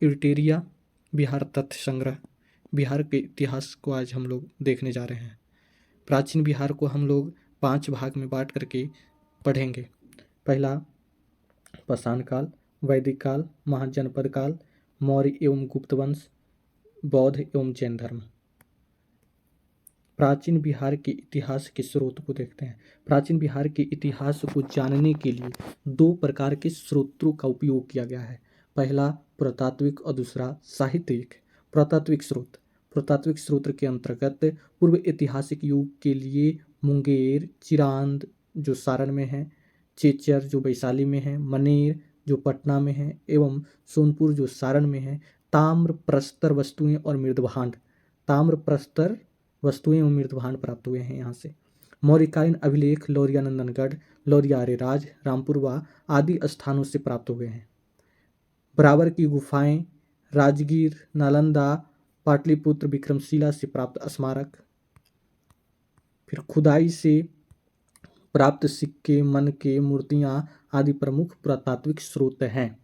इरिटेरिया बिहार तथ्य संग्रह। बिहार के इतिहास को आज हम लोग देखने जा रहे हैं। प्राचीन बिहार को हम लोग 5 भाग में बांट करके पढ़ेंगे। पहला पाषाण काल, वैदिक काल, महाजनपद काल, मौर्य एवं गुप्त वंश, बौद्ध एवं जैन धर्म। प्राचीन बिहार के इतिहास के स्रोत को देखते हैं। प्राचीन बिहार के इतिहास को जानने के लिए 2 प्रकार के स्रोतों का उपयोग किया गया है। पहला पुरातात्विक और दूसरा साहित्यिक। पुरातात्विक स्रोत। पुरातात्विक स्रोत के अंतर्गत पूर्व ऐतिहासिक युग के लिए मुंगेर, चिरांद जो सारण में है, चेचर जो वैशाली में है, मनेर जो पटना में है एवं सोनपुर जो सारण में है, ताम्र प्रस्तर वस्तुएं और मृदभांड, ताम्र प्रस्तर वस्तुएं एवं मृदभांड प्राप्त हुए हैं यहाँ से। मौर्यकालीन अभिलेख लौरिया नंदनगढ़, लौरिया आर्यराज, रामपुरवा आदि स्थानों से प्राप्त हुए हैं। बराबर की गुफाएं राजगीर, नालंदा, पाटलिपुत्र, विक्रमशिला से प्राप्त स्मारक। फिर खुदाई से प्राप्त सिक्के, मनके, मूर्तियां आदि प्रमुख पुरातात्विक स्रोत हैं।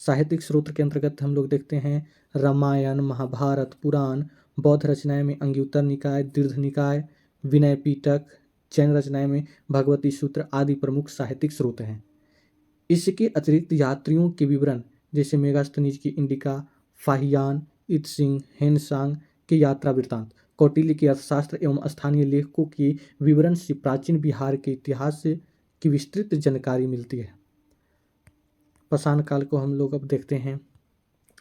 साहित्यिक स्रोत के अंतर्गत हम लोग देखते हैं रामायण, महाभारत, पुराण, बौद्ध रचनाएं में अंग्युत्तर निकाय, दीर्घ निकाय, विनय पिटक, जैन रचनाएं में भगवती सूत्र आदि प्रमुख साहित्यिक स्रोत हैं। इसके अतिरिक्त यात्रियों के विवरण जैसे मेगास्थनीज की इंडिका, फाहियान, इत्सिंग, हेनसांग के यात्रा वृत्तांत, कौटिल्य के अर्थशास्त्र एवं स्थानीय लेखकों के विवरण से प्राचीन बिहार के इतिहास की विस्तृत जानकारी मिलती है। पाषाण काल को हम लोग अब देखते हैं।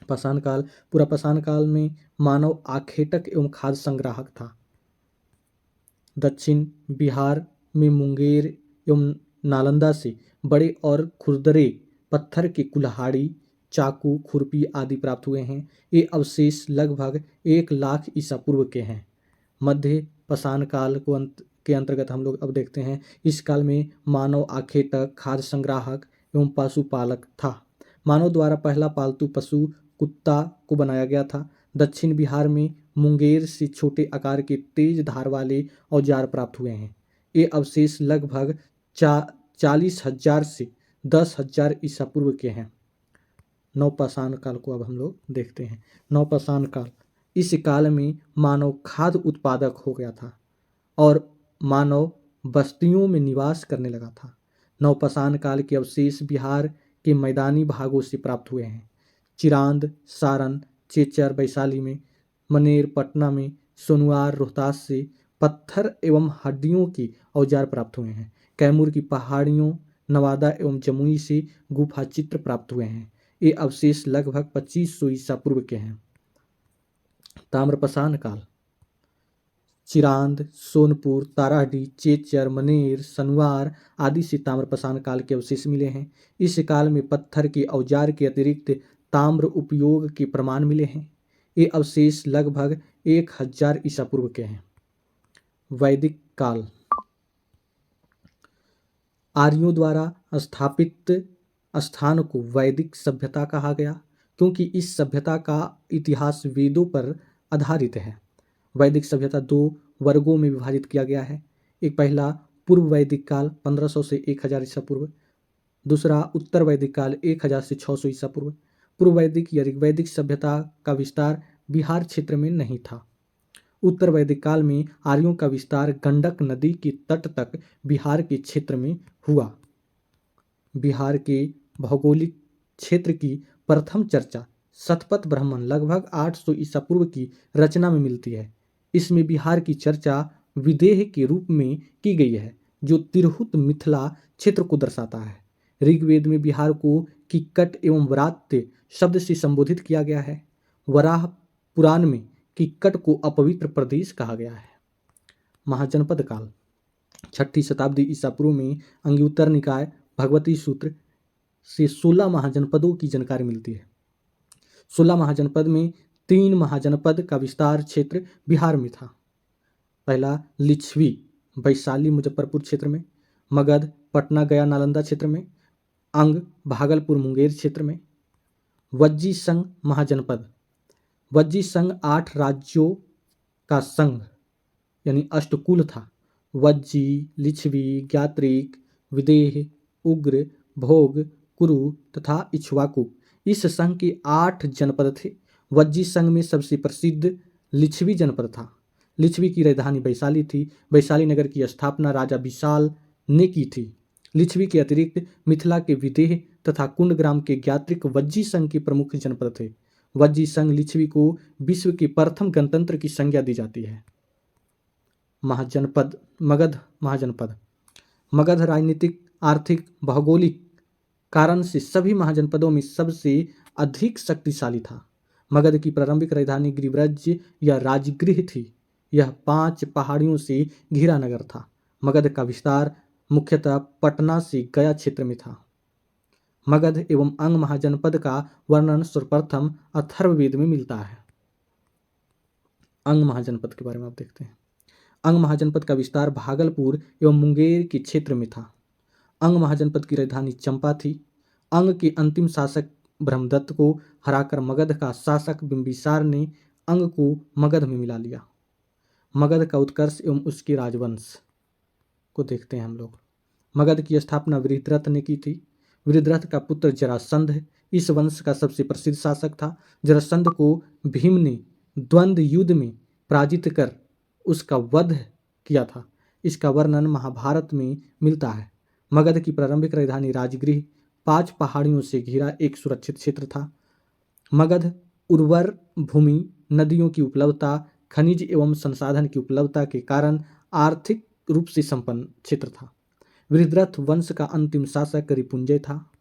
पाषाण काल, पूरा पाषाण काल में मानव आखेटक एवं खाद्य संग्राहक था। दक्षिण बिहार में मुंगेर एवं नालंदा से बड़े और खुरदरे पत्थर के कुल्हाड़ी, चाकू, खुरपी आदि प्राप्त हुए हैं। ये अवशेष लगभग 1 लाख ईसा पूर्व के हैं। मध्य पाषाण काल के अंतर्गत हम लोग अब देखते हैं। इस काल में मानव आखेटक, खाद्य संग्राहक एवं पशुपालक था। मानव द्वारा पहला पालतू पशु कुत्ता को बनाया गया था। दक्षिण बिहार में मुंगेर से छोटे आकार के तेज धार वाले औजार प्राप्त हुए हैं। ये अवशेष लगभग 40,000 से 10,000 ईसा पूर्व के हैं। नवपाषाण काल को अब हम लोग देखते हैं। नवपाषाण काल, इस काल में मानव खाद्य उत्पादक हो गया था और मानव बस्तियों में निवास करने लगा था। नवपाषाण काल के अवशेष बिहार के मैदानी भागों से प्राप्त हुए हैं। चिरांद, सारण, चेचर वैशाली में, मनेर पटना में, सोनुआर रोहतास से पत्थर एवं हड्डियों के औजार प्राप्त हुए हैं। कैमूर की पहाड़ियों, नवादा एवं जमुई से गुफा चित्र प्राप्त हुए हैं। ये अवशेष लगभग 2500 ईसा पूर्व के हैं। ताम्रपाषाण काल, चिरांद, सोनपुर, ताराडीह, चेचर, मनेर, सनुआर आदि से ताम्रपाषाण काल के अवशेष मिले हैं। इस काल में पत्थर के औजार के अतिरिक्त ताम्र उपयोग के प्रमाण मिले हैं। ये अवशेष लगभग 1000 ईसा पूर्व के हैं। वैदिक काल, आर्यों द्वारा स्थापित स्थान को वैदिक सभ्यता कहा गया क्योंकि इस सभ्यता का इतिहास वेदों पर आधारित है। वैदिक सभ्यता 2 वर्गों में विभाजित किया गया है। एक पहला पूर्व वैदिक काल 1500 से 1000 ईसा पूर्व, दूसरा उत्तर वैदिक काल 1000 से 600 ईसा पूर्व। पूर्व वैदिक या ऋग्वैदिक सभ्यता का विस्तार बिहार क्षेत्र में नहीं था। उत्तर वैदिक काल में आर्यों का विस्तार गंडक नदी के तट तक बिहार के क्षेत्र में हुआ। बिहार के भौगोलिक क्षेत्र की प्रथम चर्चा शतपथ ब्राह्मण लगभग 800 ईसा पूर्व की रचना में मिलती है। इसमें बिहार की चर्चा विदेह के रूप में की गई है जो तिरहुत मिथिला क्षेत्र को दर्शाता है। ऋग्वेद में बिहार को किक्कट एवं व्रात्य शब्द से संबोधित किया गया है। वराह पुराण में किक्कट को अपवित्र प्रदेश कहा गया है। महाजनपद काल, 6ठी शताब्दी ईसा पूर्व में अंग्युत्तर निकाय भगवती सूत्र से 16 महाजनपदों की जानकारी मिलती है। 16 महाजनपद में 3 महाजनपद का विस्तार क्षेत्र बिहार में था। पहला लिच्छवी वैशाली मुजफ्फरपुर क्षेत्र में, मगध पटना गया नालंदा क्षेत्र में, अंग भागलपुर मुंगेर क्षेत्र में। वज्जी संघ महाजनपद, वज्जी संघ 8 राज्यों का संघ यानी अष्टकुल था। वज्जी, लिच्छवी, ज्ञात्रिक, विदेह, उग्र, भोग, कुरु तथा इक्ष्वाकु इस संघ के 8 जनपद थे। वज्जी संघ में सबसे प्रसिद्ध लिच्छवी जनपद था। लिच्छवी की राजधानी वैशाली थी। वैशाली नगर की स्थापना राजा विशाल ने की थी। लिच्छवी के अतिरिक्त मिथिला के विदेह तथा कुंडग्राम के ज्ञात्रिक वज्जी संघ के प्रमुख जनपद थे। वज्जी संघ लिच्छवी को विश्व के प्रथम गणतंत्र की संज्ञा दी जाती है। महाजनपद मगध महाजनपद मगध राजनीतिक, आर्थिक, भौगोलिक कारण से सभी महाजनपदों में सबसे अधिक शक्तिशाली था। मगध की प्रारंभिक राजधानी गिरिव्रज या राजगृह थी। यह 5 पहाड़ियों से घिरा नगर था। मगध का विस्तार मुख्यतः पटना से गया क्षेत्र में था। मगध एवं अंग महाजनपद का वर्णन सर्वप्रथम अथर्ववेद में मिलता है। अंग महाजनपद के बारे में आप देखते हैं। अंग महाजनपद का विस्तार भागलपुर एवं मुंगेर के क्षेत्र में था। अंग महाजनपद की राजधानी चंपा थी। अंग के अंतिम शासक ब्रह्मदत्त को हराकर मगध का शासक बिंबिसार ने अंग को मगध में मिला लिया। मगध का उत्कर्ष एवं उसके राजवंश को देखते हैं हम लोग। मगध की स्थापना वृहद्रथ ने की थी। वृहद्रथ का पुत्र जरासंध इस वंश का सबसे प्रसिद्ध शासक था। जरासंध को भीम ने द्वंद्व युद्ध में पराजित कर उसका वध किया था। इसका वर्णन महाभारत में मिलता है। मगध की प्रारंभिक राजधानी राजगृह 5 पहाड़ियों से घिरा एक सुरक्षित क्षेत्र था। मगध उर्वर भूमि, नदियों की उपलब्धता, खनिज एवं संसाधन की उपलब्धता के कारण आर्थिक रूप से संपन्न क्षेत्र था। वृहद्रथ वंश का अंतिम शासक रिपुंजय था।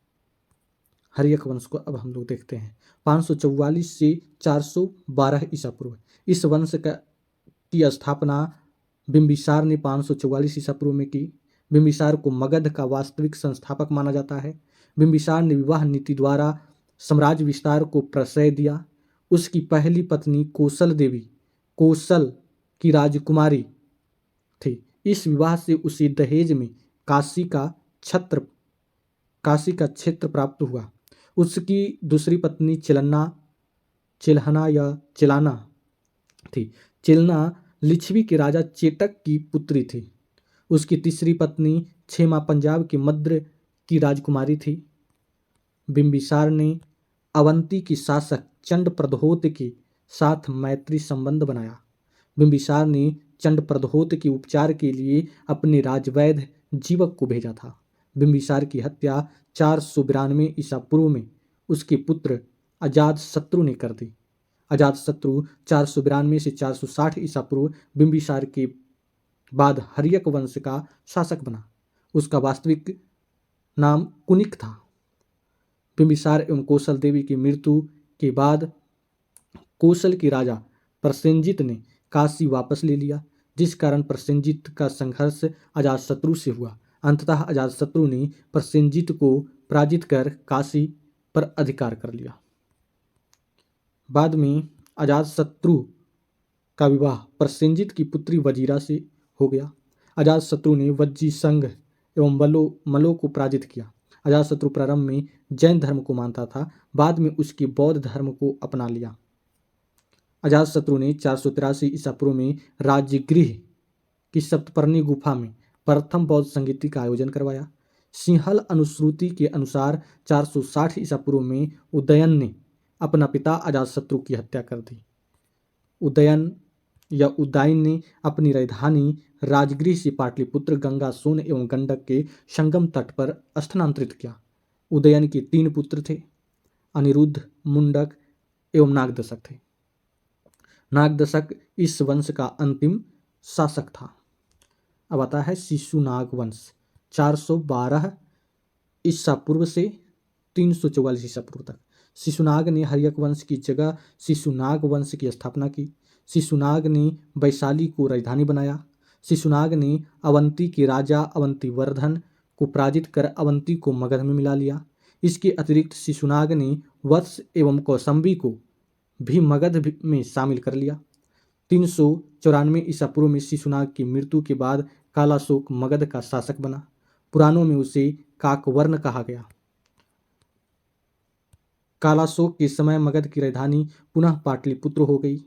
हर्यक वंश को अब हम लोग देखते हैं। 544 से 412 ईसा पूर्व इस वंश की स्थापना बिंबिसार ने 544 ईसा पूर्व में की। बिंबिसार को मगध का वास्तविक संस्थापक माना जाता है। बिंबिसार ने विवाह नीति द्वारा साम्राज्य विस्तार को प्रश्रय दिया। उसकी पहली पत्नी कौशल देवी कौशल की राजकुमारी थी। इस विवाह से उसे दहेज में काशी का क्षेत्र प्राप्त हुआ। उसकी दूसरी पत्नी चिलहना थी। चिलना लिच्छवी के राजा चेटक की पुत्री थी। उसकी तीसरी पत्नी क्षेमा पंजाब के मद्र की राजकुमारी थी। बिंबिसार ने अवंती की शासक चंड प्रद्योत के साथ मैत्री संबंध बनाया। बिंबिसार ने चंड प्रद्योत के उपचार के लिए अपने राजवैद्य जीवक को भेजा था। बिंबिसार की हत्या 492 ईसा पूर्व में उसके पुत्र अजातशत्रु ने कर दी। अजातशत्रु 492 से 460 ईसा पूर्व बिंबिसार के बाद हर्यक वंश का शासक बना। उसका वास्तविक नाम कुनिक था। बिंबिसार एवं कौशल देवी की मृत्यु के बाद कौशल के राजा प्रसेनजित ने काशी वापस ले लिया, जिस कारण प्रसेनजित का संघर्ष अजातशत्रु से हुआ। अंततः अजातशत्रु ने प्रसेनजित को पराजित कर काशी पर अधिकार कर लिया। बाद में अजातशत्रु का विवाह प्रसेनजित की पुत्री वजीरा से हो गया। अजातशत्रु ने वज्जी संघ एवं मलो को पराजित किया। अजातशत्रु प्रारंभ में जैन धर्म को मानता था, बाद में उसके बौद्ध धर्म को अपना लिया। अजातशत्रु ने 483 ईसा पूर्व में राजगृह की सप्तपर्णी गुफा में प्रथम बौद्ध संगीति का आयोजन करवाया। सिंहल अनुश्रुति के अनुसार 460 ईसा पूर्व में उदयन ने अपना पिता अजातशत्रु की हत्या कर दी। उदयन ने अपनी राजधानी राजगृह से पाटलिपुत्र, गंगा, सोन एवं गंडक के संगम तट पर स्थानांतरित किया। उदयन के 3 पुत्र थे, अनिरुद्ध, मुंडक एवं नागदशक थे। नागदशक इस वंश का अंतिम शासक था। अब आता है शिशुनाग वंश 412 ईसा पूर्व से 344 ईसा पूर्व तक। शिशुनाग ने हर्यक वंश की जगह शिशुनाग वंश की स्थापना की। शिशुनाग ने वैशाली को राजधानी बनाया। शिशुनाग ने अवंती के राजा अवंतीवर्धन को पराजित कर अवंती को मगध में मिला लिया। इसके अतिरिक्त शिशुनाग ने वत्स एवं कौसंबी को भी मगध में शामिल कर लिया। 394 ईसा पूर्व में शिशुनाग की मृत्यु के बाद कालाशोक मगध का शासक बना। पुराणों में उसे काकवर्ण कहा गया। कालाशोक के समय मगध की राजधानी पुनः पाटलिपुत्र हो गई।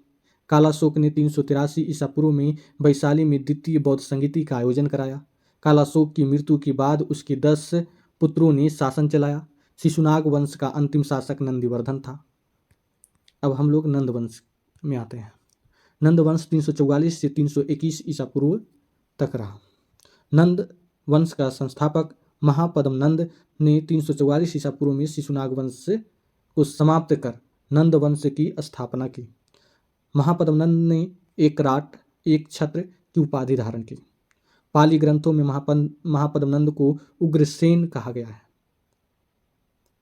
कालाशोक ने 383 ईसा पूर्व में वैशाली में द्वितीय बौद्ध संगीति का आयोजन कराया। कालाशोक की मृत्यु के बाद उसके 10 पुत्रों ने शासन चलाया। शिशुनाग वंश का अंतिम शासक नंदिवर्धन था। अब हम लोग नंद वंश में आते हैं। नंद वंश 344 से 321 ईसा पूर्व तक रहा। नंद वंश का संस्थापक महापद्म नंद ने 344 ईसा पूर्व में शिशुनाग वंश को समाप्त कर नंद वंश की स्थापना की। महापद्म नंद ने एक राट एक छत्र की उपाधि धारण की। पाली ग्रंथों में महापद्म नंद को उग्रसेन कहा गया है।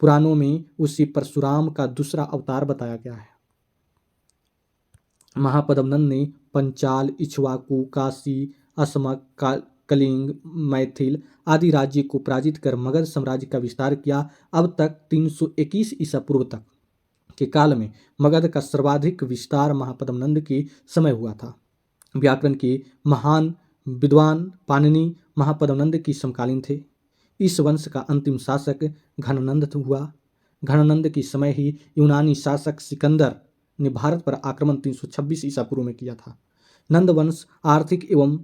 पुराणों में उसी परशुराम का दूसरा अवतार बताया गया है। महापद्म नंद ने पंचाल, इक्ष्वाकु, काशी, असमक, कलिंग, मैथिल आदि राज्य को पराजित कर मगध साम्राज्य का विस्तार किया। अब तक 321 ईसा पूर्व तक के काल में मगध का सर्वाधिक विस्तार महापद्म नंद के समय हुआ था। व्याकरण के महान विद्वान पाणिनि महापद्म नंद की समकालीन थे। इस वंश का अंतिम शासक घननंद हुआ। घननंद के समय ही यूनानी शासक सिकंदर ने भारत पर आक्रमण 326 ईसा पूर्व में किया था। नंद वंश आर्थिक एवं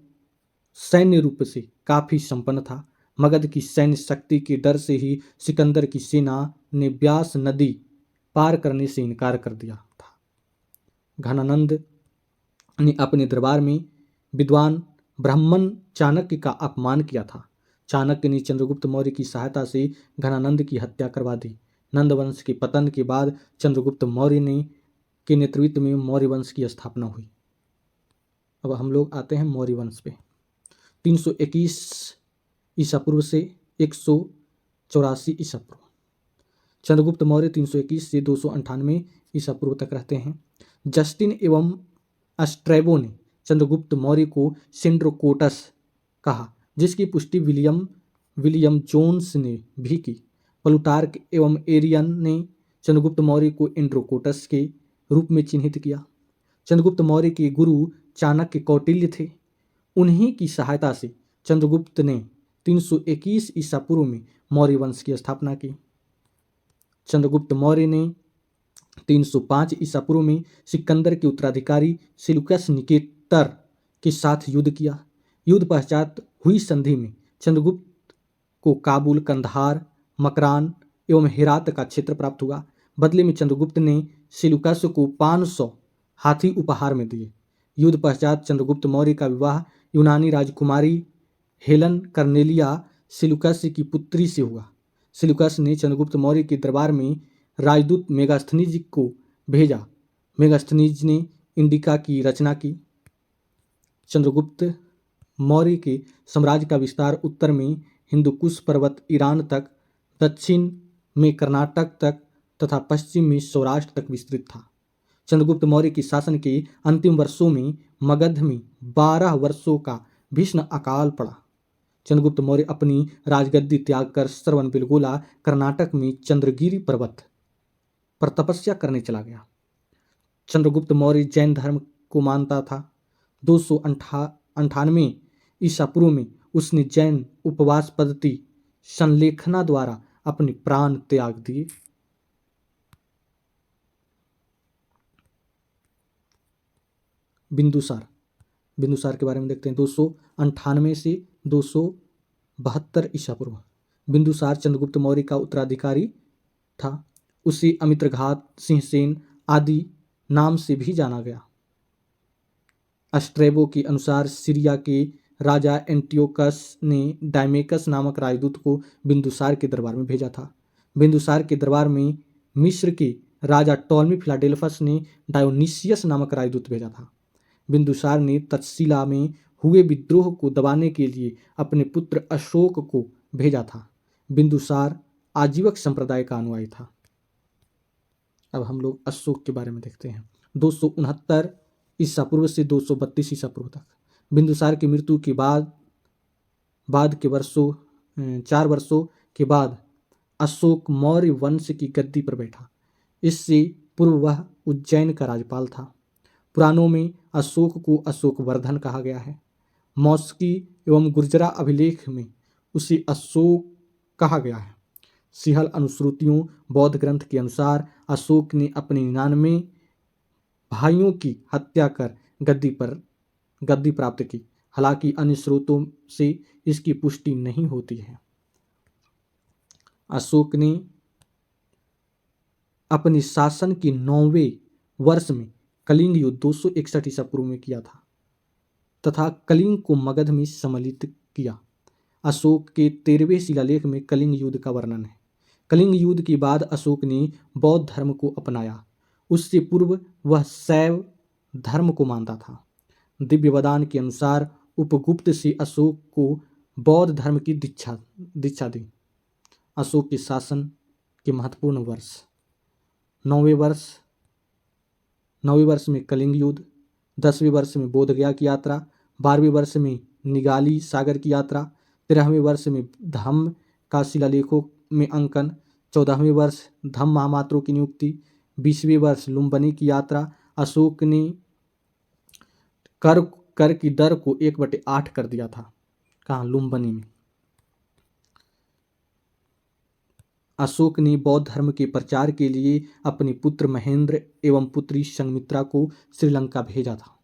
सैन्य रूप से काफी संपन्न था। मगध की सैन्य शक्ति के डर से ही सिकंदर की सेना ने ब्यास नदी पार करने से इनकार कर दिया था। घनानंद ने अपने दरबार में विद्वान ब्राह्मण चाणक्य का अपमान किया था। चाणक्य ने चंद्रगुप्त मौर्य की सहायता से घनानंद की हत्या करवा दी। नंद वंश के पतन के बाद चंद्रगुप्त मौर्य के नेतृत्व में मौर्य वंश की स्थापना हुई। अब हम लोग आते हैं मौर्य वंश पे। 321 ईसा पूर्व से 184 ईसा पूर्व। चंद्रगुप्त मौर्य 321 से 298 ईसा पूर्व तक रहते हैं। जस्टिन एवं स्ट्रैबो ने चंद्रगुप्त मौर्य को सेंड्रोकोटस कहा, जिसकी पुष्टि विलियम जोन्स ने भी की। प्लूटार्क एवं एरियन ने चंद्रगुप्त मौर्य को एंड्रोकोटस के रूप में चिन्हित किया। चंद्रगुप्त मौर्य के गुरु चाणक्य कौटिल्य थे। उन्हीं की सहायता से चंद्रगुप्त ने 321 ईसा पूर्व में मौर्य वंश की स्थापना की। चंद्रगुप्त मौर्य ने 305 ईसा पूर्व में सिकंदर के उत्तराधिकारी सेल्यूकस निकेटर के साथ युद्ध किया। युद्ध पश्चात हुई संधि में चंद्रगुप्त को काबुल, कंधार, मकरान एवं हेरात का क्षेत्र प्राप्त हुआ। बदले में चंद्रगुप्त ने सेल्यूकस को 500 हाथी उपहार में दिए। युद्ध पश्चात चंद्रगुप्त मौर्य का विवाह यूनानी राजकुमारी हेलन कर्नेलिया सेल्यूकस की पुत्री से हुआ। सेल्यूकस ने चंद्रगुप्त मौर्य के दरबार में राजदूत मेगास्थनीज को भेजा। मेगास्थनीज ने इंडिका की रचना की। चंद्रगुप्त मौर्य के साम्राज्य का विस्तार उत्तर में हिंदुकुश पर्वत ईरान तक, दक्षिण में कर्नाटक तक तथा पश्चिम में सौराष्ट्र तक विस्तृत था। चंद्रगुप्त मौर्य के शासन के अंतिम वर्षों में मगध में 12 वर्षों का भीषण अकाल पड़ा। चंद्रगुप्त मौर्य अपनी राजगद्दी त्याग कर श्रवणबेलगोला कर्नाटक में चंद्रगिरी पर्वत पर तपस्या करने चला गया। चंद्रगुप्त मौर्य जैन धर्म को मानता था। 298 ईसा पूर्व में उसने जैन उपवास पद्धति संलेखना द्वारा अपने प्राण त्याग दिए। बिंदुसार के बारे में देखते हैं। 298 से 272 ईसा पूर्व। बिंदुसार चंद्रगुप्त मौर्य का उत्तराधिकारी था। उसे अमित्रघात, सिंहसेन आदि नाम से भी जाना गया। स्ट्रैबो के अनुसार सीरिया के राजा एंटियोकस ने डायमेकस नामक राजदूत को बिंदुसार के दरबार में भेजा था। बिंदुसार के दरबार में मिस्र के राजा टॉलमी फिलाडेल्फस ने डायोनिसियस नामक राजदूत भेजा था। बिंदुसार ने तक्षशिला में हुए विद्रोह को दबाने के लिए अपने पुत्र अशोक को भेजा था। बिंदुसार आजीवक संप्रदाय का अनुयायी था। अब हम लोग अशोक के बारे में देखते हैं। 269 ईसा पूर्व से 232 ईसा पूर्व तक। बिंदुसार की मृत्यु के बाद के 4 वर्षों के बाद अशोक मौर्य वंश की गद्दी पर बैठा। इससे पूर्व वह उज्जैन का राज्यपाल था। पुराणों में अशोक को अशोकवर्धन कहा गया है। मौस्की एवं गुर्जरा अभिलेख में उसे अशोक कहा गया है। सिंहल अनुश्रुतियों बौद्ध ग्रंथ के अनुसार अशोक ने अपने 99 भाइयों की हत्या कर गद्दी प्राप्त की। हालांकि अन्य स्रोतों से इसकी पुष्टि नहीं होती है। अशोक ने अपने शासन के 9वें वर्ष में कलिंग युद्ध 261 ईसा पूर्व में किया था तथा कलिंग को मगध में सम्मिलित किया। अशोक के 13वें शिलालेख में कलिंग युद्ध का वर्णन है। कलिंग युद्ध के बाद अशोक ने बौद्ध धर्म को अपनाया। उससे पूर्व वह शैव धर्म को मानता था। दिव्यवदान के अनुसार उपगुप्त से अशोक को बौद्ध धर्म की दीक्षा दी। अशोक के शासन के महत्वपूर्ण वर्ष: 9वें वर्ष में कलिंग युद्ध, 10वें वर्ष में बोधगया की यात्रा, 12वें वर्ष में निगाली सागर की यात्रा, 13वें वर्ष में धम्म का शिलालेखों में अंकन, 14वें वर्ष धम्म महामात्रों की नियुक्ति, 20वें वर्ष लुम्बिनी की यात्रा। अशोक ने कर की दर को 1/8 कर दिया था। कहाँ? लुम्बिनी में। अशोक ने बौद्ध धर्म के प्रचार के लिए अपने पुत्र महेंद्र एवं पुत्री संघमित्रा को श्रीलंका भेजा था।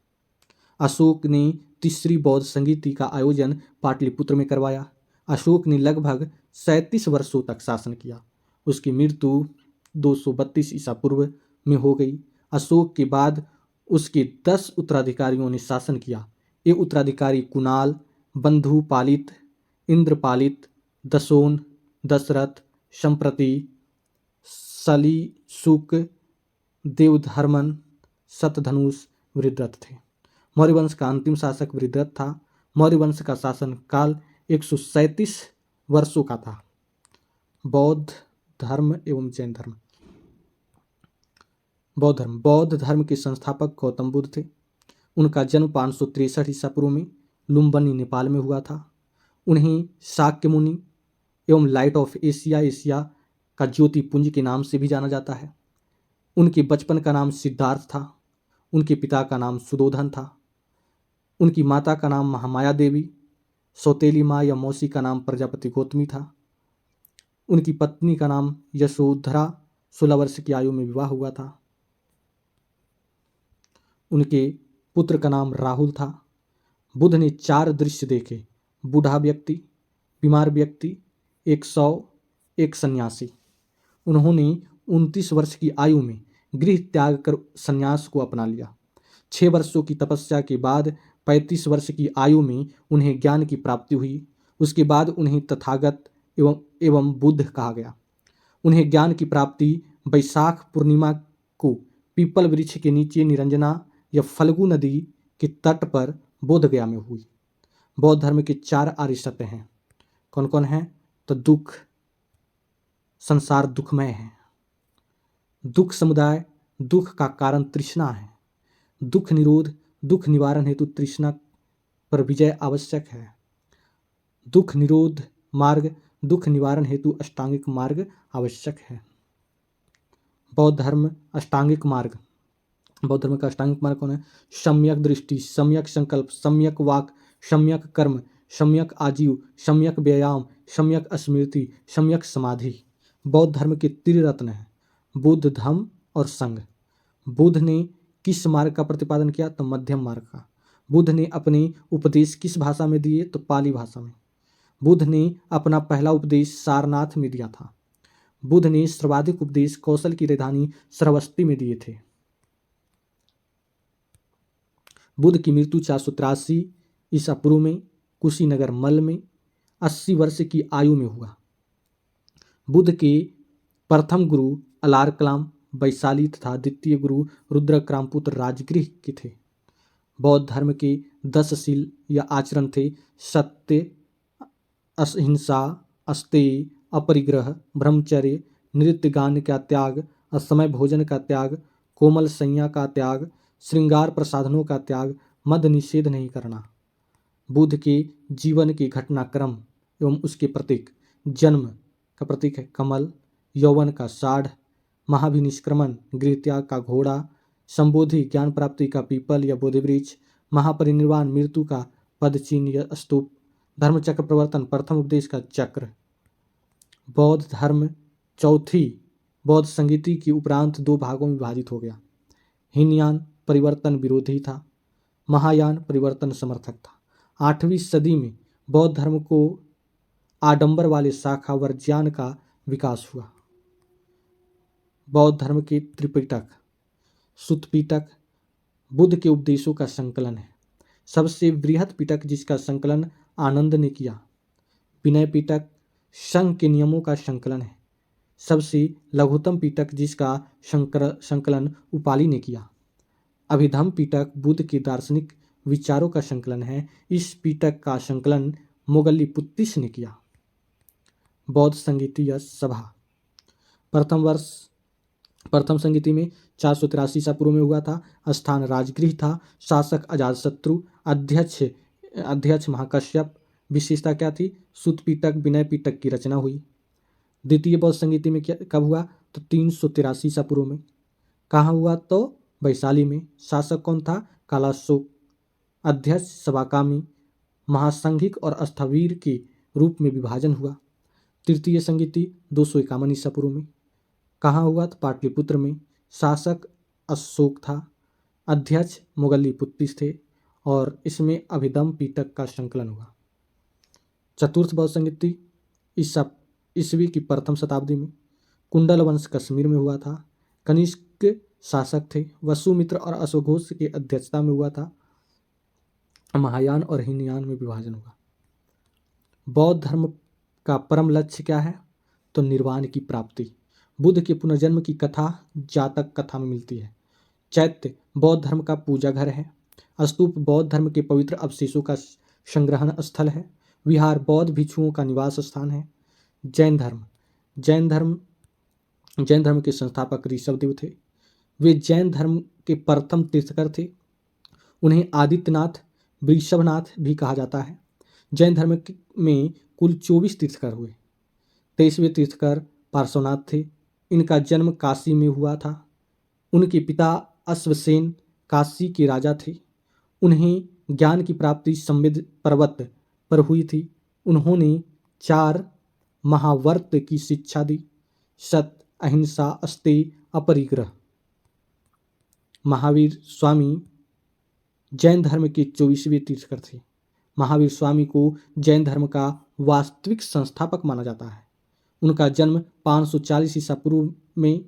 अशोक ने तीसरी बौद्ध संगीति का आयोजन पाटलिपुत्र में करवाया। अशोक ने लगभग 37 वर्षों तक शासन किया। उसकी मृत्यु 232 ईसा पूर्व में हो गई। अशोक के बाद उसके 10 उत्तराधिकारियों ने शासन किया। ये उत्तराधिकारी कुणाल, बंधुपालित, इंद्रपालित, दशोन, दशरथ, संप्रति, सलीशुक, देवधर्मन, शतधनुष, वृद्धरथ थे। मौर्य वंश का अंतिम शासक वृद्धरथ था। मौर्य वंश का शासन काल 137 वर्षों का था। बौद्ध धर्म एवं जैन धर्म। बौद्ध धर्म के संस्थापक गौतम बुद्ध थे। उनका जन्म 563 ईसा पूर्व में लुम्बिनी नेपाल में हुआ था। उन्हें शाक्य मुनि एवं लाइट ऑफ एशिया का ज्योतिपुंज के नाम से भी जाना जाता है। उनके बचपन का नाम सिद्धार्थ था। उनके पिता का नाम सुदोधन था। उनकी माता का नाम महामाया देवी, सौतेली माँ या मौसी का नाम प्रजापति गौतमी था। उनकी पत्नी का नाम यशोधरा 16 वर्ष की आयु में विवाह हुआ था। उनके पुत्र का नाम राहुल था। बुद्ध ने 4 दृश्य देखे: बूढ़ा व्यक्ति, बीमार व्यक्ति, 100, एक सन्यासी। उन्होंने 29 वर्ष की आयु में गृह त्याग कर सन्यास को अपना लिया। 6 वर्षों की तपस्या के बाद 35 वर्ष की आयु में उन्हें ज्ञान की प्राप्ति हुई। उसके बाद उन्हें तथागत एवं बुद्ध कहा गया। उन्हें ज्ञान की प्राप्ति वैशाख पूर्णिमा को पीपल वृक्ष के नीचे निरंजना या फल्गु नदी के तट पर बोधगया में हुई। बौद्ध धर्म के 4 आर्य सत्य हैं। कौन कौन हैं? तो दुख, संसार दुखमय है। दुख समुदाय, दुख का कारण तृष्णा है। दुख निरोध, दुख निवारण हेतु तृष्णा पर विजय आवश्यक है। दुख निरोध मार्ग, दुख निवारण हेतु अष्टांगिक मार्ग आवश्यक है। बौद्ध धर्म अष्टांगिक मार्ग। बौद्ध धर्म का अष्टांगिक मार्ग कौन है? सम्यक दृष्टि, सम्यक संकल्प, सम्यक वाक, सम्यक कर्म, सम्यक आजीव, सम्यक व्यायाम, सम्यक स्मृति, सम्यक समाधि। बौद्ध धर्म के त्रिरत्न हैं: बुद्ध, धम्म और संघ। बुद्ध ने किस मार्ग का प्रतिपादन किया? तो मध्यम मार्ग का। बुद्ध ने अपने उपदेश किस भाषा में दिए? तो पाली भाषा में। बुद्ध ने अपना पहला उपदेश सारनाथ में दिया था। बुद्ध ने सर्वाधिक उपदेश कौशल की राजधानी श्रावस्ती में दिए थे। बुद्ध की मृत्यु 483 ईसा पूर्व में कुशीनगर मल में 80 वर्ष की आयु में हुआ। बुद्ध के प्रथम गुरु अलारकलाम वैशाली तथा द्वितीय गुरु रुद्रक्रामपुत्र राजगृह के थे। बौद्ध धर्म के 10 शील या आचरण थे: सत्य, अहिंसा, अस्तेय, अपरिग्रह, ब्रह्मचर्य, नृत्य गान का त्याग, असमय भोजन का त्याग, कोमल संज्ञा का त्याग, श्रृंगार प्रसाधनों का त्याग, मद निषेध नहीं करना। बुद्ध के जीवन के घटनाक्रम एवं उसके प्रतीक: जन्म का प्रतीक है कमल, यौवन का साढ़, महाभिनिष्क्रमण गृहत्याग का घोड़ा, संबोधि ज्ञान प्राप्ति का पीपल या बोधिवृक्ष, महापरिनिर्वाण मृत्यु का पदचिन्ह या स्तूप, धर्मचक्र प्रवर्तन प्रथम उपदेश का चक्र। बौद्ध धर्म चौथी बौद्ध संगीति के उपरांत 2 भागों में विभाजित हो गया। हीनयान परिवर्तन विरोधी था, महायान परिवर्तन समर्थक था। 8वीं सदी में बौद्ध धर्म को आडंबर वाले शाखा वर्ज्यान का विकास हुआ। बौद्ध धर्म के त्रिपिटक, सुत्त पिटक बुद्ध के उपदेशों का संकलन है। सबसे बृहद पिटक जिसका संकलन आनंद ने किया। विनय पिटक संघ के नियमों का संकलन है। सबसे लघुतम पिटक जिसका संकलन उपाली ने किया। अभिधम पिटक बुद्ध के दार्शनिक विचारों का संकलन है। इस पिटक का संकलन मोगल्लीपुत्तिस ने किया। बौद्ध संगीतीय सभा प्रथम संगीति में 483 ईसा पूर्व में हुआ था। स्थान राजगृह था। शासक अजातशत्रु, अध्यक्ष महाकश्यप। विशेषता क्या थी? सुत्त पिटक विनय पिटक की रचना हुई। द्वितीय बौद्ध संगीति में कब हुआ? तो 383 ईसा पूर्व में। कहाँ हुआ? तो वैशाली में। शासक कौन था? कालाशोक। अध्यक्ष सभाकामी। महासंघिक और स्थविर के रूप में विभाजन हुआ। तृतीय संगीति 251 ईसा पूर्व में। कहाँ हुआ? तो पाटलिपुत्र में। शासक अशोक था। अध्यक्ष मोगल्लीपुत्तिस थे और इसमें अभिधम पिटक का संकलन हुआ। चतुर्थ बौद्ध संगीति ईस्वी की प्रथम शताब्दी में। कुंडल वंश कश्मीर में हुआ था। कनिष्क शासक थे। वसुमित्र और अश्वघोष की अध्यक्षता में हुआ था। महायान और हीनयान में विभाजन हुआ। बौद्ध धर्म का परम लक्ष्य क्या है? तो निर्वाण की प्राप्ति। बुद्ध के पुनर्जन्म की कथा जातक कथा में मिलती है। चैत्य बौद्ध धर्म का पूजा घर है। स्तूप बौद्ध धर्म के पवित्र अवशेषों का संग्रहण स्थल है। विहार बौद्ध भिक्षुओं का निवास स्थान है। जैन धर्म के संस्थापक ऋषभदेव थे। वे जैन धर्म के प्रथम तीर्थकर थे। उन्हें आदित्यनाथ, वृषभनाथ भी कहा जाता है। जैन धर्म में कुल 24 तीर्थकर हुए। 23वें तीर्थकर पार्श्वनाथ थे। इनका जन्म काशी में हुआ था। उनके पिता अश्वसेन काशी के राजा थे। उन्हें ज्ञान की प्राप्ति संवेद पर्वत पर हुई थी। उन्होंने 4 महाव्रत की शिक्षा दी। सत्य, अहिंसा, अस्तेय, अपरिग्रह। महावीर स्वामी जैन धर्म के 24वें तीर्थकर थे। महावीर स्वामी को जैन धर्म का वास्तविक संस्थापक माना जाता है। उनका जन्म 540 ईसा पूर्व में,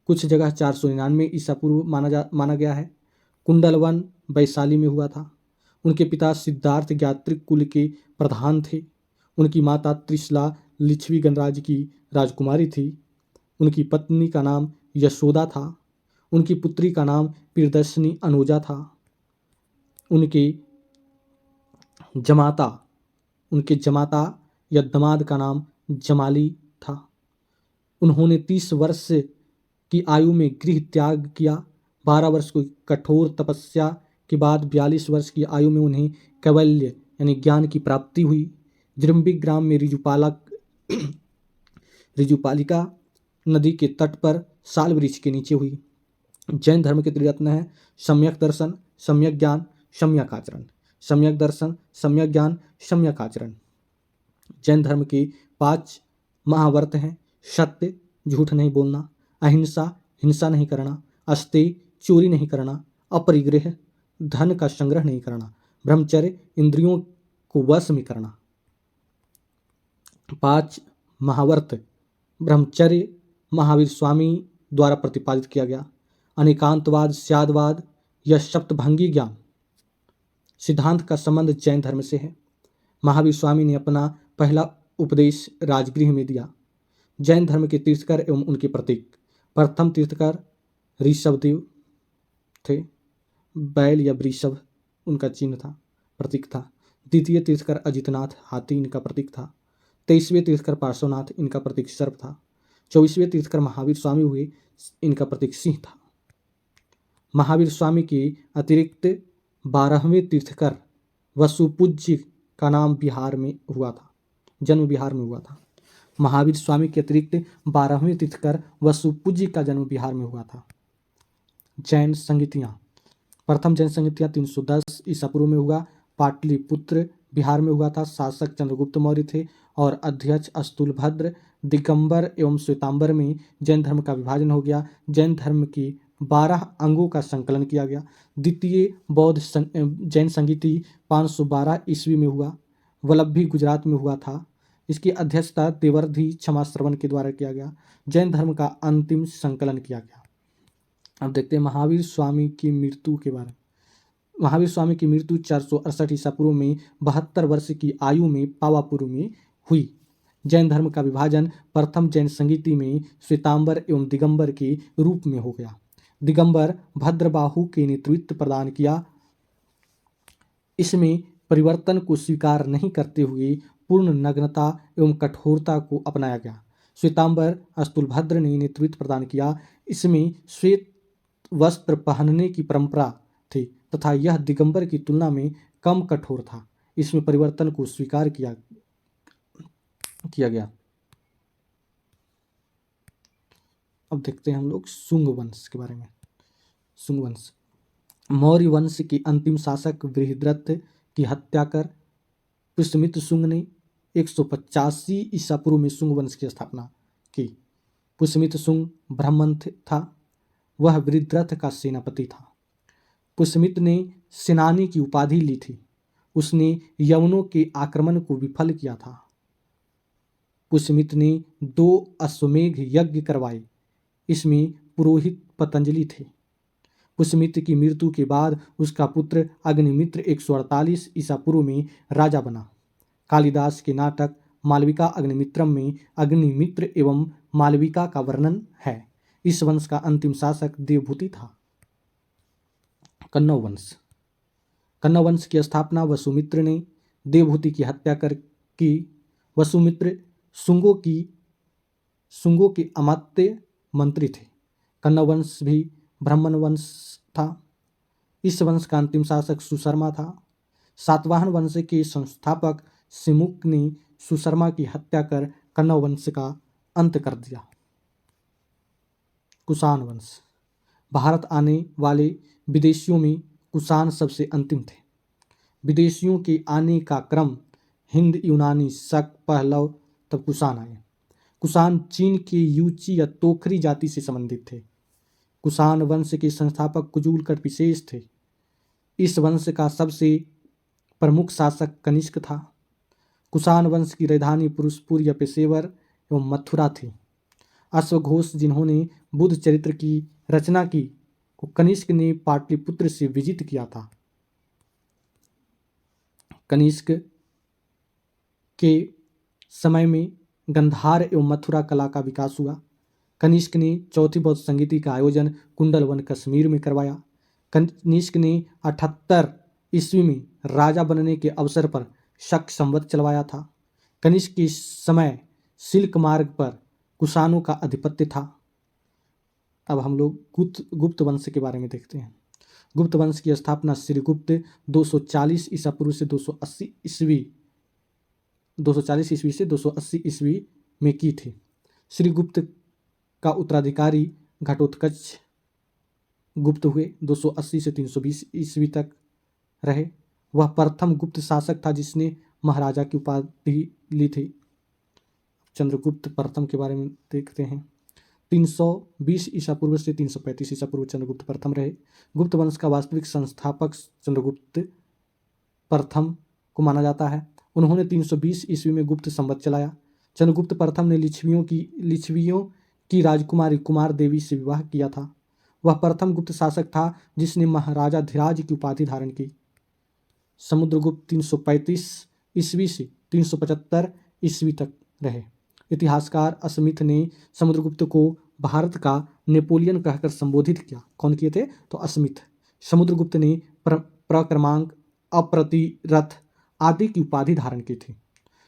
कुछ जगह 499 ईसा पूर्व माना गया है। कुंडलवन वैशाली में हुआ था। उनके पिता सिद्धार्थ ज्ञात्रिक कुल के प्रधान थे। उनकी माता त्रिशला लिच्छवी गणराज्य की राजकुमारी थी। उनकी पत्नी का नाम यशोदा था। उनकी पुत्री का नाम प्रियदर्शिनी अनुजा था। उनके जमाता या दामाद का नाम जमाली था। उन्होंने 30 वर्ष की आयु में गृह त्याग किया। 12 वर्ष की कठोर तपस्या के बाद 42 वर्ष की आयु में उन्हें कैवल्य यानी ज्ञान की प्राप्ति हुई। जृंबिक ग्राम में ऋजुपालिका नदी के तट पर साल वृक्ष के नीचे हुई। जैन धर्म के त्रिरत्न है सम्यक दर्शन, सम्यक ज्ञान, सम्यक आचरण। सम्यक दर्शन, सम्यक ज्ञान, सम्यक आचरण। जैन धर्म के 5 महाव्रत हैं। सत्य, झूठ नहीं बोलना। अहिंसा, हिंसा नहीं करना। अस्तेय, चोरी नहीं करना। अपरिग्रह, धन का संग्रह नहीं करना। ब्रह्मचर्य, इंद्रियों को वश में करना। 5 महाव्रत ब्रह्मचर्य महावीर स्वामी द्वारा प्रतिपादित किया गया। अनेकांतवाद, स्यादवाद या सप्तभंगी ज्ञान सिद्धांत का संबंध जैन धर्म से है। महावीर स्वामी ने अपना पहला उपदेश राजगृह में दिया। जैन धर्म के तीर्थकर एवं उनके प्रतीक। प्रथम तीर्थकर ऋषभदेव थे। बैल या वृषभ उनका चिन्ह था, प्रतीक था। द्वितीय तीर्थकर अजितनाथ, हाथी इनका प्रतीक था। 23वें तीर्थकर पार्श्वनाथ, इनका प्रतीक सर्प था। 24वें तीर्थकर महावीर स्वामी हुए, इनका प्रतीक सिंह था। महावीर स्वामी के अतिरिक्त 12वें तीर्थकर वसुपूज्य का नाम बिहार में हुआ था, जन्म बिहार में हुआ था। महावीर स्वामी के अतिरिक्त 12वें तीर्थकर वसुपूज्य का जन्म बिहार में हुआ था। जैन संगीतियाँ। प्रथम जैन संगीतियाँ 310 ईसा पूर्व में हुआ। पाटलिपुत्र बिहार में हुआ था। शासक चंद्रगुप्त मौर्य थे और अध्यक्ष स्थूलभद्र। दिगंबर एवं श्वेतांबर में जैन धर्म का विभाजन हो गया। जैन धर्म की 12 अंगों का संकलन किया गया। द्वितीय बौद्ध जैन संगीति 512 ईस्वी में हुआ। वल्लभी गुजरात में हुआ था। इसकी अध्यक्षता देवर्धि क्षमा श्रवण के द्वारा किया गया। जैन धर्म का अंतिम संकलन किया गया। अब देखते हैं महावीर स्वामी की मृत्यु के बारे में। महावीर स्वामी की मृत्यु 468 ईसा पूर्व में 72 वर्ष की आयु में पावापुर में हुई। जैन धर्म का विभाजन प्रथम जैन संगीति में श्वेतांबर एवं दिगंबर के रूप में हो गया। दिगंबर भद्रबाहु के नेतृत्व प्रदान किया। इसमें परिवर्तन को स्वीकार नहीं करते हुए पूर्ण नग्नता एवं कठोरता को अपनाया गया। श्वेतांबर अस्तुलभद्र ने नेतृत्व प्रदान किया। इसमें श्वेत वस्त्र पहनने की परंपरा थी तथा यह दिगंबर की तुलना में कम कठोर था। इसमें परिवर्तन को स्वीकार किया गया। अब देखते हैं हम लोग शुंग वंश के बारे में। शुंग वंश मौर्य वंश के अंतिम शासक बृहद्रथ की हत्या कर पुष्यमित्र शुंग ने 185 ईसा पूर्व में शुंग वंश की स्थापना की। पुष्यमित्र शुंग ब्राह्मण था। वह बृहद्रथ का सेनापति था। पुष्यमित्र ने सेनानी की उपाधि ली थी। उसने यवनों के आक्रमण को विफल किया था। पुष्यमित्र ने 2 अश्वमेघ यज्ञ करवाए। इसमें पुरोहित पतंजलि थे। पुष्यमित्र की मृत्यु के बाद उसका पुत्र अग्निमित्र 148 ईसा पूर्व में राजा बना। कालिदास के नाटक मालविका अग्निमित्रम में अग्निमित्र एवं मालविका का वर्णन है। इस वंश का अंतिम शासक देवभूति था। कन्नौ वंश कन्नौ वंश की स्थापना वसुमित्र ने देवभूति की हत्या कर की। वसुमित्र शुंगों के अमात्य मंत्री थे। कन्नौ वंश भी ब्राह्मण वंश था। इस वंश का अंतिम शासक सुशर्मा था। सातवाहन वंश के संस्थापक सिमुक ने सुशर्मा की हत्या कर कन्नौ वंश का अंत कर दिया। कुषाण वंश भारत आने वाले विदेशियों में कुषाण सबसे अंतिम थे। विदेशियों के आने का क्रम हिंद, यूनानी, शक, पहलव, तब कुषाण आए। कुषाण चीन के यूची या तोखरी जाति से संबंधित थे। कुषाण वंश के संस्थापक कुजूल कटपिशेष थे। इस वंश का सबसे प्रमुख शासक कनिष्क था। कुषाण वंश की राजधानी पुरुषपुर या पेशेवर एवं मथुरा थी। अश्वघोष जिन्होंने बुद्ध चरित्र की रचना की को कनिष्क ने पाटलिपुत्र से विजित किया था। कनिष्क के समय में गंधार एवं मथुरा कला का विकास हुआ। कनिष्क ने चौथी बौद्ध संगीति का आयोजन कुंडलवन कश्मीर में करवाया। कनिष्क ने 78 ईस्वी में राजा बनने के अवसर पर शक संवत चलवाया था। कनिष्क के समय सिल्क मार्ग पर कुषाणों का आधिपत्य था। अब हम लोग गुप्त वंश के बारे में देखते हैं। गुप्त वंश की स्थापना श्रीगुप्त 240 ईसा पूर्व से 280 ईस्वी से 280 ईस्वी में की थी। श्रीगुप्त का उत्तराधिकारी घटोत्कच गुप्त हुए। 280 से 320 ईस्वी तक रहे। वह प्रथम गुप्त शासक था जिसने महाराजा की उपाधि ली थी। चंद्रगुप्त प्रथम के बारे में देखते हैं। 320 ईसा पूर्व से 335 ईसा पूर्व चंद्रगुप्त प्रथम रहे। गुप्त वंश का वास्तविक संस्थापक चंद्रगुप्त प्रथम को माना जाता है। उन्होंने 320 ईस्वी में गुप्त संवत चलाया। चंद्रगुप्त प्रथम ने लिच्छवियों की राजकुमारी कुमार देवी से विवाह किया था। वह प्रथम गुप्त शासक था जिसने महाराजा धीराज की उपाधि धारण की। समुद्रगुप्त 335 ईस्वी से 375 ईस्वी तक रहे। इतिहासकार स्मिथ ने समुद्रगुप्त को भारत का नेपोलियन कहकर संबोधित किया। कौन किए थे? तो स्मिथ। समुद्रगुप्त ने प्रक्रमांक, अप्रतिरथ आदि की उपाधि धारण की थी।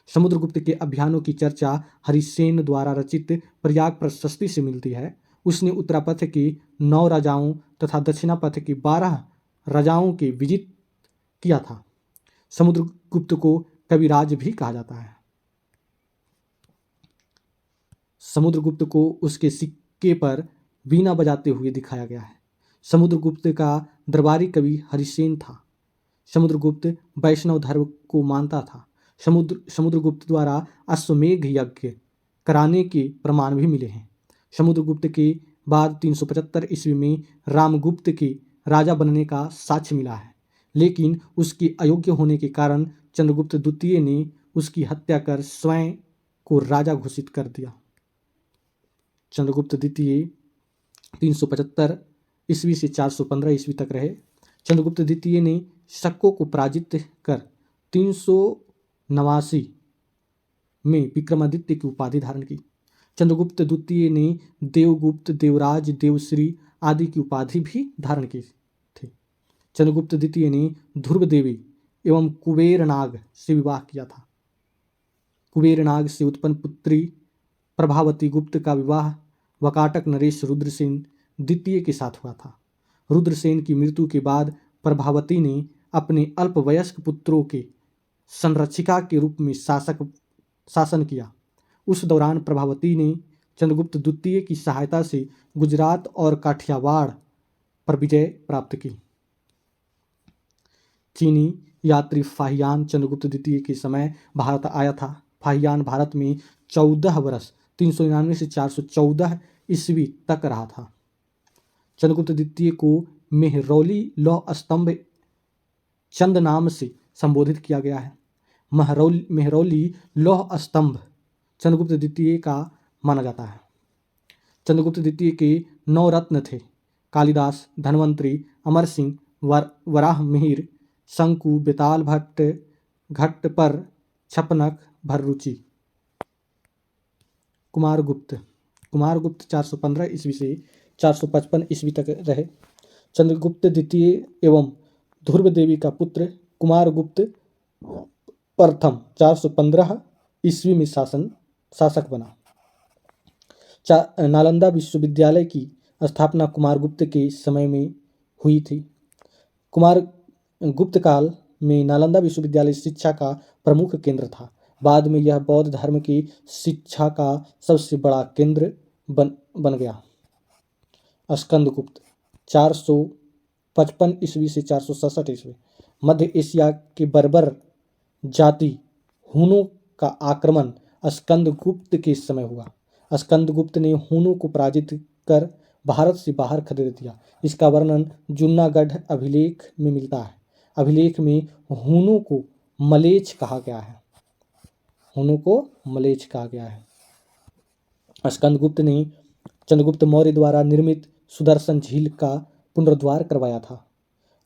समुद्रगुप्त के अभियानों की चर्चा हरिसेन द्वारा रचित प्रयाग प्रशस्ति से मिलती है। उसने उत्तरापथ के 9 राजाओं तथा दक्षिणापथ के 12 राजाओं के विजित किया था। समुद्रगुप्त को कविराज भी कहा जाता है। समुद्रगुप्त को उसके सिक्के पर वीणा बजाते हुए दिखाया गया है। समुद्रगुप्त का दरबारी कवि हरिसेन था। समुद्रगुप्त वैष्णव धर्म को मानता था। समुद्रगुप्त द्वारा अश्वमेघ यज्ञ कराने के प्रमाण भी मिले हैं। समुद्रगुप्त के बाद 375 ईस्वी में रामगुप्त के राजा बनने का साक्ष्य मिला है, लेकिन उसके अयोग्य होने के कारण चंद्रगुप्त द्वितीय ने उसकी हत्या कर स्वयं को राजा घोषित कर दिया। चंद्रगुप्त द्वितीय 375 ईस्वी से 415 ईस्वी तक रहे। चंद्रगुप्त द्वितीय ने शकों को पराजित कर 389 में विक्रमादित्य की उपाधि धारण की। चंद्रगुप्त द्वितीय ने देवगुप्त, देवराज, देवश्री आदि की उपाधि भी धारण की थी। चंद्रगुप्त द्वितीय ने ध्रुव देवी एवं कुबेरनाग से विवाह किया था। कुबेरनाग से उत्पन्न पुत्री प्रभावती गुप्त का विवाह वकाटक नरेश रुद्रसेन द्वितीय के साथ हुआ था। रुद्रसेन की मृत्यु के बाद प्रभावती ने अपने अल्पवयस्क पुत्रों के संरक्षिका के रूप में शासन किया। उस दौरान प्रभावती ने चंद्रगुप्त द्वितीय की सहायता से गुजरात और काठियावाड़ पर विजय प्राप्त की। चीनी यात्री फाहियान चंद्रगुप्त द्वितीय के समय भारत आया था। फाहियान भारत में 14 वर्ष 399 से 414 ईस्वी तक रहा था। चंद्रगुप्त द्वितीय को मेहरौली लौह स्तंभ चंद नाम से संबोधित किया गया है। मेहरौली लौह स्तंभ चंद्रगुप्त द्वितीय का माना जाता है। चंद्रगुप्त द्वितीय के 9 रत्न थे: कालिदास, धन्वंतरी, अमर सिंह, वराह मिहिर, शंकु, बेताल भट्ट, घट्टपर, छपनक, भर्रुचि। कुमारगुप्त 415 ईस्वी से 455 ईस्वी तक रहे। चंद्रगुप्त द्वितीय एवं ध्रुव देवी का पुत्र कुमारगुप्त प्रथम 415 ईस्वी में शासक बना। नालंदा विश्वविद्यालय की स्थापना कुमारगुप्त के समय में हुई थी। कुमारगुप्त काल में नालंदा विश्वविद्यालय शिक्षा का प्रमुख केंद्र था। बाद में यह बौद्ध धर्म की शिक्षा का सबसे बड़ा केंद्र बन गया। स्कंदगुप्त 455 ईस्वी से 467 ईस्वी। मध्य एशिया के बर्बर जाति हुनों का आक्रमण स्कंदगुप्त के समय हुआ। स्कंदगुप्त ने हुनों को पराजित कर भारत से बाहर खदेड़ दिया। इसका वर्णन जूनागढ़ अभिलेख में मिलता है। अभिलेख में हुनों को मलेच्छ कहा गया है। स्कंदगुप्त ने चंद्रगुप्त मौर्य द्वारा निर्मित सुदर्शन झील का पुनरुद्धार करवाया था।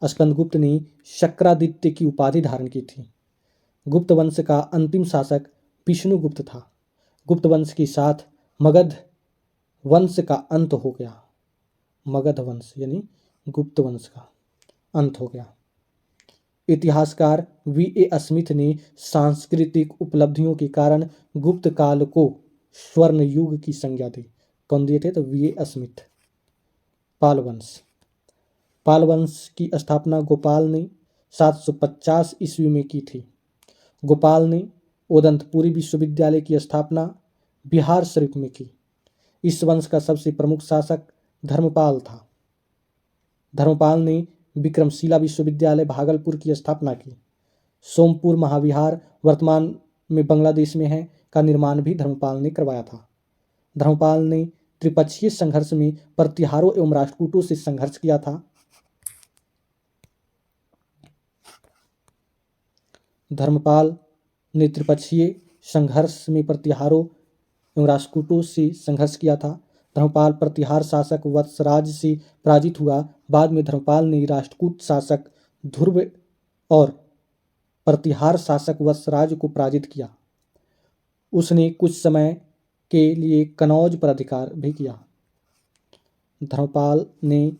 स्कंदगुप्त ने शक्रादित्य की उपाधि धारण की थी। गुप्त वंश का अंतिम शासक विष्णुगुप्त था। गुप्त वंश के साथ मगध वंश का अंत हो गया। मगध वंश यानी गुप्त वंश का अंत हो गया। इतिहासकार V.A. स्मिथ ने सांस्कृतिक उपलब्धियों के कारण गुप्त काल को स्वर्ण युग की संज्ञा दी। कौन दिए थे? तो V.A. स्मिथ। पाल वंश की स्थापना गोपाल ने 750 ईस्वी में की थी। गोपाल ने ओदंतपुरी विश्वविद्यालय की स्थापना बिहार शरीफ में की। इस वंश का सबसे प्रमुख शासक धर्मपाल था। धर्मपाल ने विक्रमशिला विश्वविद्यालय भागलपुर की स्थापना की। सोमपुर महाविहार वर्तमान में बांग्लादेश में है का निर्माण भी धर्मपाल ने करवाया था। धर्मपाल ने त्रिपक्षीय संघर्ष में प्रतिहारों एवं राष्ट्रकूटों से संघर्ष किया था। धर्मपाल ने त्रिपक्षीय संघर्ष में प्रतिहारों एवं राष्ट्रकूटों से संघर्ष किया था। धर्मपाल प्रतिहार शासक वत्सराज से पराजित हुआ। बाद में धर्मपाल ने राष्ट्रकूट शासक ध्रुव और प्रतिहार शासक वत्सराज को पराजित किया। उसने कुछ समय के लिए कनौज पर अधिकार भी किया। धर्मपाल ने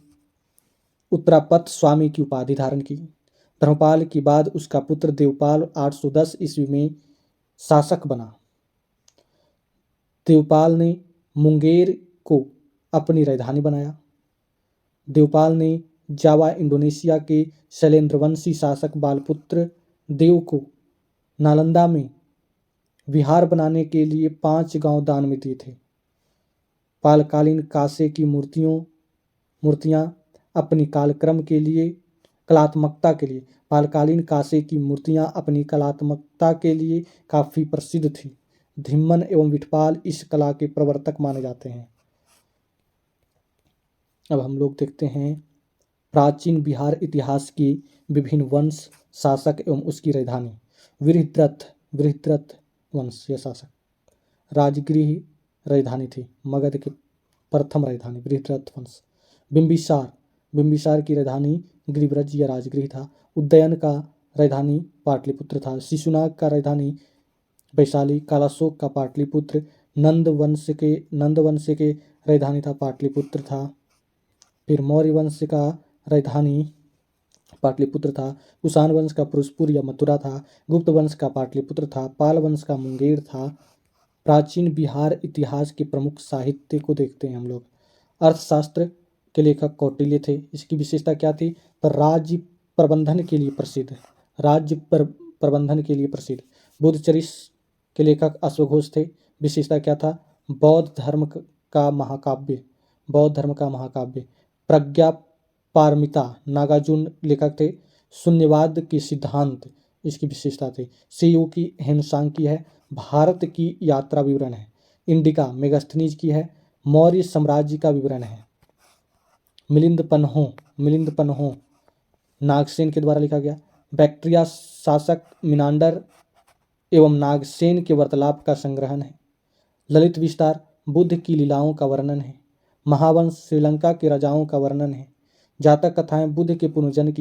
उत्तरापथ स्वामी की उपाधि धारण की। धर्मपाल के बाद उसका पुत्र देवपाल 810 ईस्वी में शासक बना। देवपाल ने मुंगेर को अपनी राजधानी बनाया। देवपाल ने जावा इंडोनेशिया के शैलेंद्रवंशी शासक बालपुत्र देव को नालंदा में विहार बनाने के लिए 5 गांव दान में दिए थे। पालकालीन कांसे की मूर्तियां अपनी कलात्मकता के लिए काफ़ी प्रसिद्ध थी। धिम्मन एवं विठपाल इस कला के प्रवर्तक माने जाते हैं। अब हम लोग देखते हैं प्राचीन बिहार इतिहास की विभिन्न वंश, शासक एवं उसकी राजधानी। बृहद्रथ वंश या शासक। राजगृह राजधानी थी। मगध की प्रथम राजधानी बृहद्रथ वंश। बिंबिसार, बिंबिसार की राजधानी गिरिब्रज या राजगृह था। उदयन का राजधानी पाटलिपुत्र था। शिशुनाग का राजधानी वैशाली। कालाशोक का पाटलिपुत्र। नंद वंश के राजधानी था पाटलिपुत्र था। फिर मौर्य वंश का राजधानी पाटलिपुत्र था। कुषाण वंश का पुरुषपुर या मथुरा था। गुप्त वंश का पाटलिपुत्र था। पाल वंश का मुंगेर था। प्राचीन बिहार इतिहास के प्रमुख साहित्य को देखते हैं हम लोग। अर्थशास्त्र के लेखक कौटिल्य थे। इसकी विशेषता क्या थी? तो राज्य प्रबंधन के लिए प्रसिद्ध, प्रबंधन के लिए प्रसिद्ध। बुद्धचरित्र के लेखक अश्वघोष थे। विशेषता क्या था? बौद्ध धर्म का महाकाव्य, बौद्ध धर्म का महाकाव्य। प्रज्ञा पारमिता नागार्जुन लेखक थे। शून्यवाद के सिद्धांत इसकी विशेषता थी। सीयू की हेनसांकी है। भारत की यात्रा विवरण है। इंडिका मेगास्थनीज की है। मौर्य साम्राज्य का विवरण है। मिलिंद पन्हो नागसेन के द्वारा लिखा गया। बैक्ट्रिया शासक मिनांडर एवं नागसेन के वार्तालाप का संग्रहण है। ललित विस्तार बुद्ध की लीलाओं का वर्णन है। महावंश श्रीलंका के राजाओं का वर्णन है। जातक कथाएं बुद्ध के पुनर्जन्म की